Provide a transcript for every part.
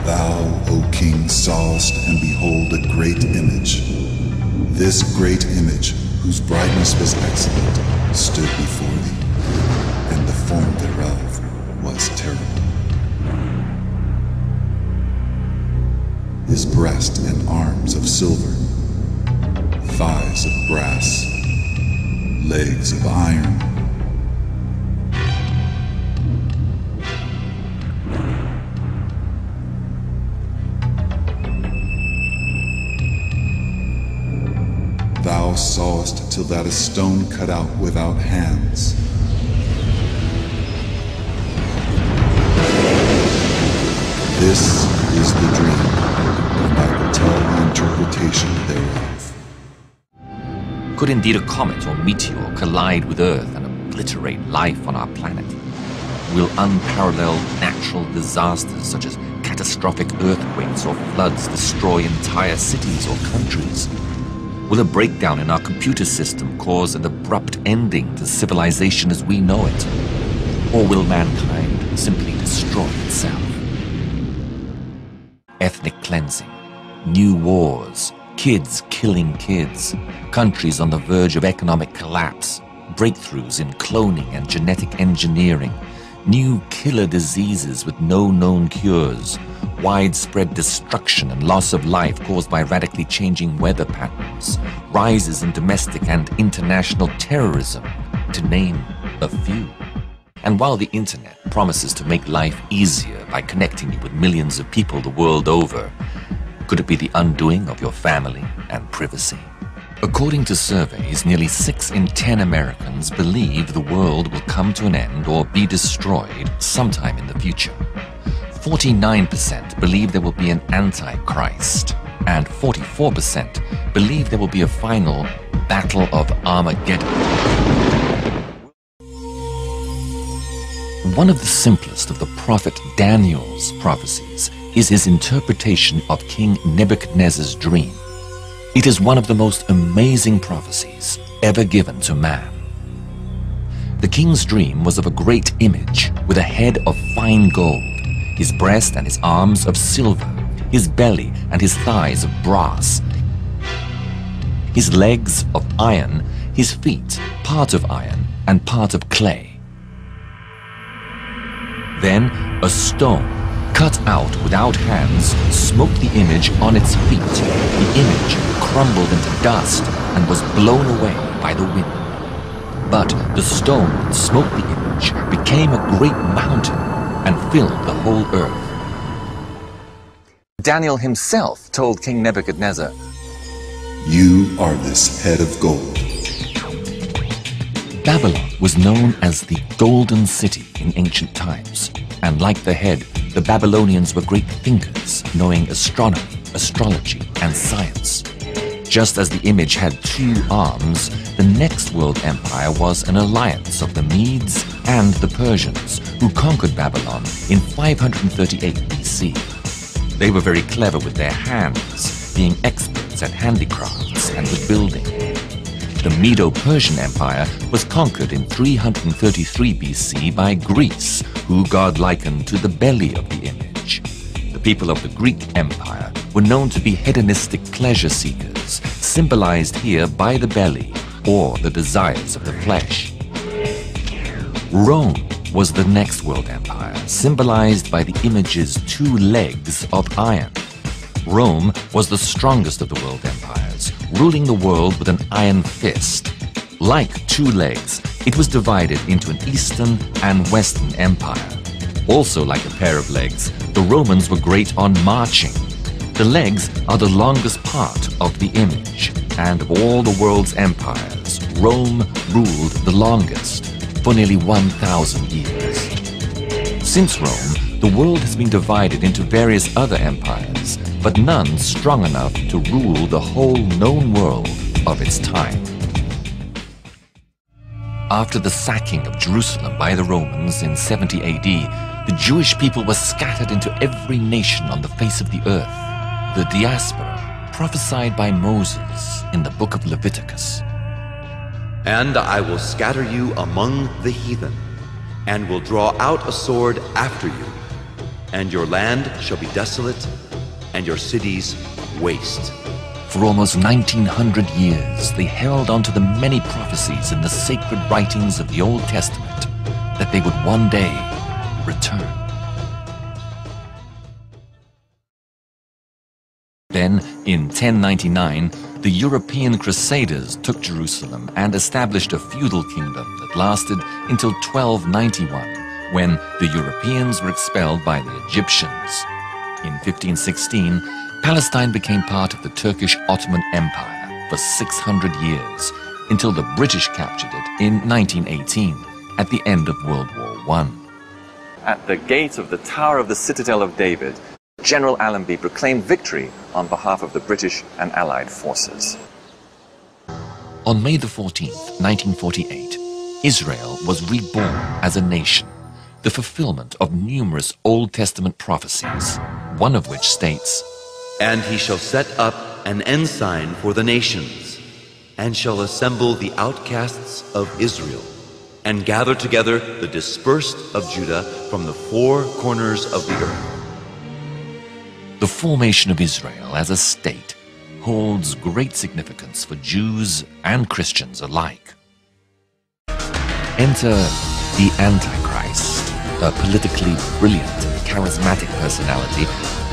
Thou, O king, sawest, and behold, a great image. This great image, whose brightness was excellent, stood before thee, and the form thereof was terrible. His breast and arms of silver, thighs of brass, legs of iron. Thou sawest till that a stone cut out without hands. This is the dream, and I will tell the interpretation thereof. Could indeed a comet or meteor collide with Earth and obliterate life on our planet? Will unparalleled natural disasters such as catastrophic earthquakes or floods destroy entire cities or countries? Will a breakdown in our computer system cause an abrupt ending to civilization as we know it? Or will mankind simply destroy itself? Ethnic cleansing, new wars, kids killing kids, countries on the verge of economic collapse, breakthroughs in cloning and genetic engineering, new killer diseases with no known cures, widespread destruction and loss of life caused by radically changing weather patterns, rises in domestic and international terrorism, to name a few. And while the internet promises to make life easier by connecting you with millions of people the world over, could it be the undoing of your family and privacy? According to surveys, nearly 6 in 10 Americans believe the world will come to an end or be destroyed sometime in the future. 49% believe there will be an antichrist, and 44% believe there will be a final Battle of Armageddon. One of the simplest of the prophet Daniel's prophecies is his interpretation of King Nebuchadnezzar's dream. It is one of the most amazing prophecies ever given to man. The king's dream was of a great image with a head of fine gold, his breast and his arms of silver, his belly and his thighs of brass, his legs of iron, his feet part of iron and part of clay. Then a stone, cut out without hands, smote the image on its feet. The image crumbled into dust and was blown away by the wind. But the stone that smote the image became a great mountain and filled the whole earth. Daniel himself told King Nebuchadnezzar, You are this head of gold. Babylon was known as the Golden City in ancient times, and like the head, the Babylonians were great thinkers, knowing astronomy, astrology, and science. Just as the image had 2 arms, the next world empire was an alliance of the Medes and the Persians, who conquered Babylon in 538 BC. They were very clever with their hands, being experts at handicrafts and with building. The Medo-Persian Empire was conquered in 333 BC by Greece, who God likened to the belly of the image. The people of the Greek Empire were known to be hedonistic pleasure seekers, symbolized here by the belly or the desires of the flesh. Rome was the next world empire, symbolized by the image's 2 legs of iron. Rome was the strongest of the world empires, ruling the world with an iron fist. Like 2 legs, it was divided into an Eastern and Western empire. Also like a pair of legs, the Romans were great on marching. The legs are the longest part of the image, and of all the world's empires, Rome ruled the longest, for nearly 1,000 years. Since Rome, the world has been divided into various other empires, but none strong enough to rule the whole known world of its time. After the sacking of Jerusalem by the Romans in 70 AD, the Jewish people were scattered into every nation on the face of the earth, the diaspora prophesied by Moses in the book of Leviticus. And I will scatter you among the heathen, and will draw out a sword after you, and your land shall be desolate, and your cities waste. For almost 1900 years, they held on to the many prophecies in the sacred writings of the Old Testament that they would one day return. Then, in 1099, the European Crusaders took Jerusalem and established a feudal kingdom that lasted until 1291, when the Europeans were expelled by the Egyptians. In 1516, Palestine became part of the Turkish Ottoman Empire for 600 years, until the British captured it in 1918, at the end of World War I. At the gate of the Tower of the Citadel of David, General Allenby proclaimed victory on behalf of the British and Allied forces. On May the 14th, 1948, Israel was reborn as a nation, the fulfillment of numerous Old Testament prophecies, one of which states, And he shall set up an ensign for the nations, and shall assemble the outcasts of Israel, and gather together the dispersed of Judah from the four corners of the earth. The formation of Israel as a state holds great significance for Jews and Christians alike. Enter the Antichrist, a politically brilliant, charismatic personality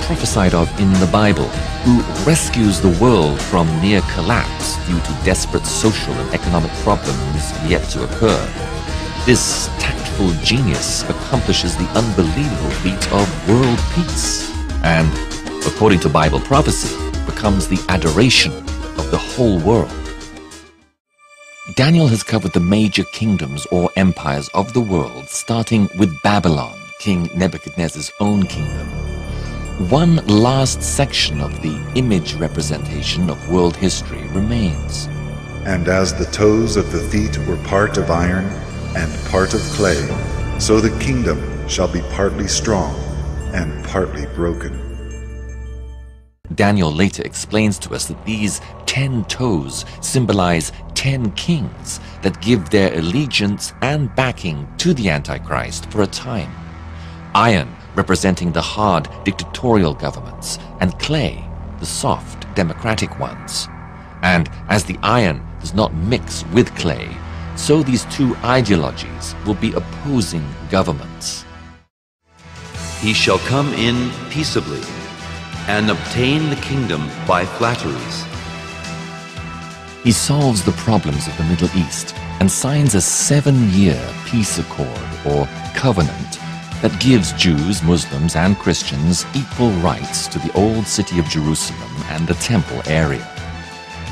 prophesied of in the Bible, who rescues the world from near collapse due to desperate social and economic problems yet to occur. This tactful genius accomplishes the unbelievable feat of world peace, and, according to Bible prophecy, becomes the adoration of the whole world. Daniel has covered the major kingdoms or empires of the world, starting with Babylon, King Nebuchadnezzar's own kingdom. One last section of the image representation of world history remains. And as the toes of the feet were part of iron and part of clay, so the kingdom shall be partly strong and partly broken. Daniel later explains to us that these 10 toes symbolize 10 kings that give their allegiance and backing to the Antichrist for a time. Iron representing the hard dictatorial governments, and clay, the soft democratic ones. And as the iron does not mix with clay, so these two ideologies will be opposing governments. He shall come in peaceably, and obtain the kingdom by flatteries. He solves the problems of the Middle East and signs a 7-year peace accord or covenant that gives Jews, Muslims, and Christians equal rights to the old city of Jerusalem and the temple area.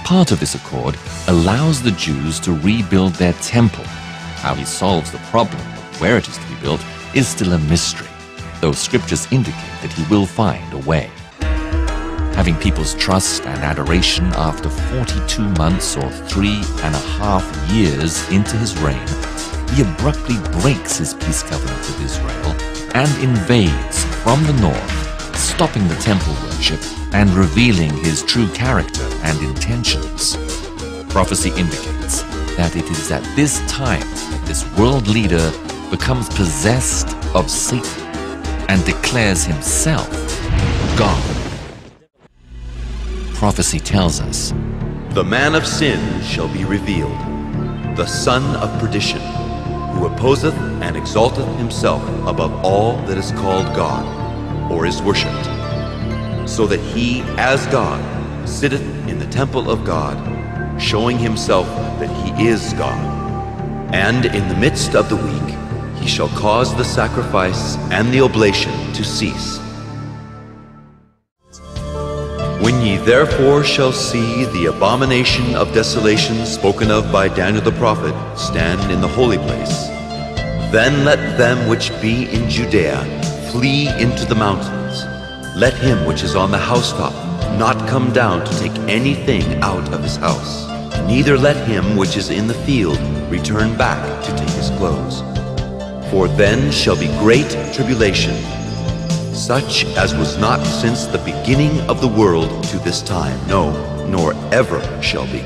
Part of this accord allows the Jews to rebuild their temple. How he solves the problem of where it is to be built is still a mystery, though scriptures indicate that he will find a way. Having people's trust and adoration after 42 months or 3.5 years into his reign, he abruptly breaks his peace covenant with Israel and invades from the north, stopping the temple worship and revealing his true character and intentions. Prophecy indicates that it is at this time that this world leader becomes possessed of Satan and declares himself God. Prophecy tells us, The man of sin shall be revealed, the son of perdition, who opposeth and exalteth himself above all that is called God, or is worshipped, so that he, as God, sitteth in the temple of God, showing himself that he is God. And in the midst of the week he shall cause the sacrifice and the oblation to cease. When ye therefore shall see the abomination of desolation spoken of by Daniel the prophet stand in the holy place, then let them which be in Judea flee into the mountains. Let him which is on the housetop not come down to take anything out of his house, neither let him which is in the field return back to take his clothes. For then shall be great tribulation, such as was not since the beginning of the world to this time, no, nor ever shall be.